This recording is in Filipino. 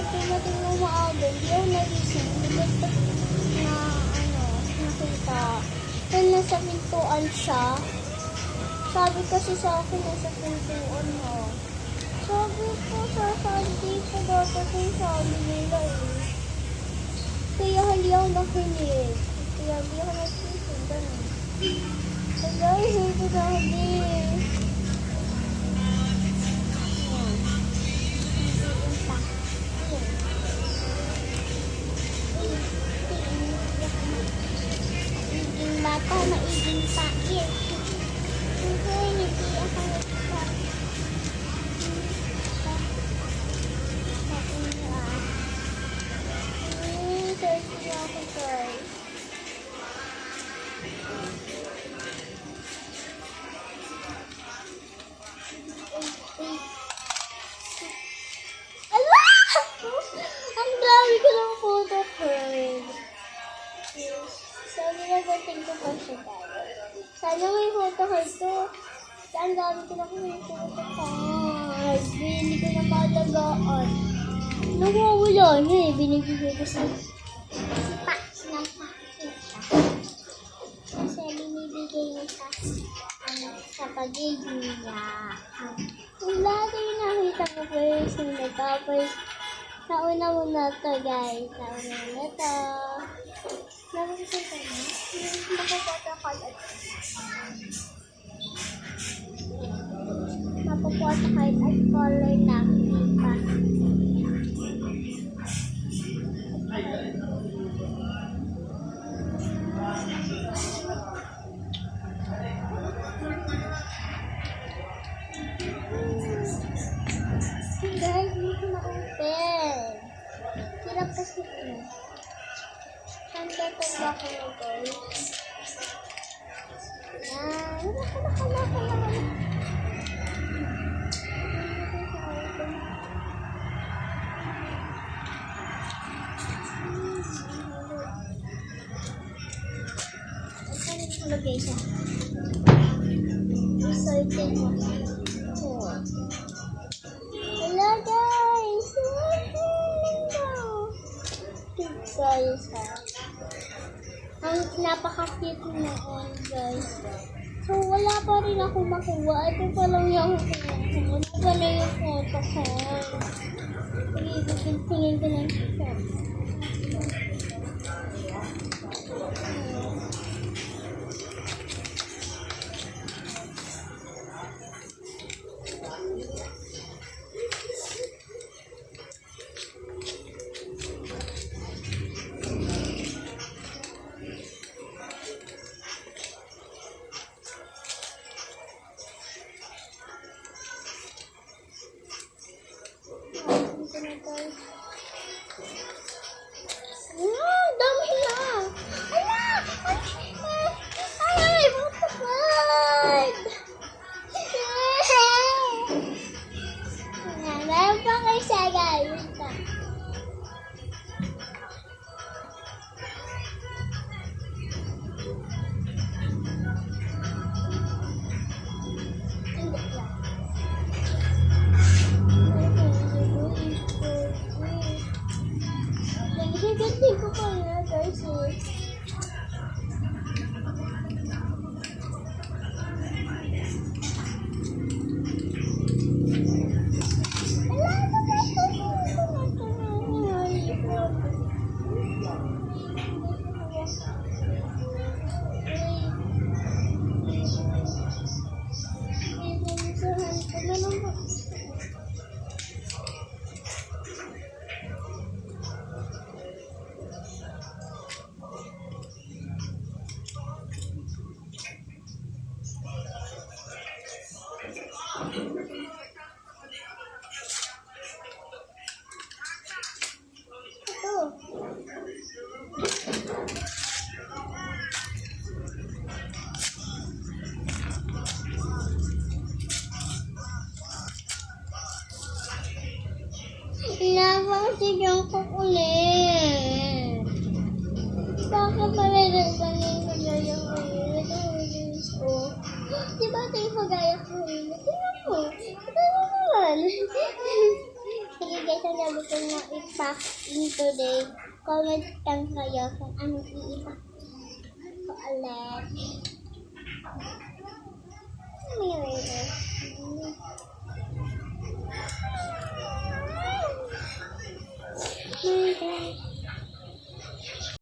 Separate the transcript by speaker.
Speaker 1: dumating mo maaga, hindi ako nagising. Hindi na, nakita. Then, nasa pintuan siya. Sabi kasi sa akin, nasa pintuan mo. Sabi ko, sasabi ko dadating sabi nila eh. Kaya hindi ako nakinig. Kaya hindi ako nagsisig. Ganun. Kaya hindi ko sabi. Maiging bata, maiging pait. Hindi ako nagsasabi. Thirsty ako, guys. Ala! Ang dami ko ng photo card. Sabi na dating ko pa siya tayo. Sana may photo card to. Ang dami ko ng photo card. Hindi ko na malagaan. Nawawala niya eh. Binibigay ko sa kasi binibigay niya sa pagiging niya. Wala tayo nakita ko guys. Tapos, nauna mo na to guys. Nauna mo na to. Nakikita ko na. Mapapota card at color na kita. Guys, hindi ko na-open. Hirap kasi ito. Saan tatanda ko na guys? Yan. Naka. Lagay siya. Isortin mo. Hello guys! Guys ha. Ang napaka-cute noon guys. So wala pa rin ako makuha. Ito pa lang yung kuha. Ito pa lang yung photo ko. Tingin ko lang siya. Dami na! Ay, butterfly! Meron pa kayo siya, guys. Hindi ko pa yun, guys. Inapansin yung kukulit. Bakit pala nagpanin ko na yung ulit ko? Di ba ito yung kagaya ko? Tingnan mo. Ito naman. Sige guys, sabi ko na ipack in today. Comment lang kayo kung anong iipack ko ulit. May relo. My God.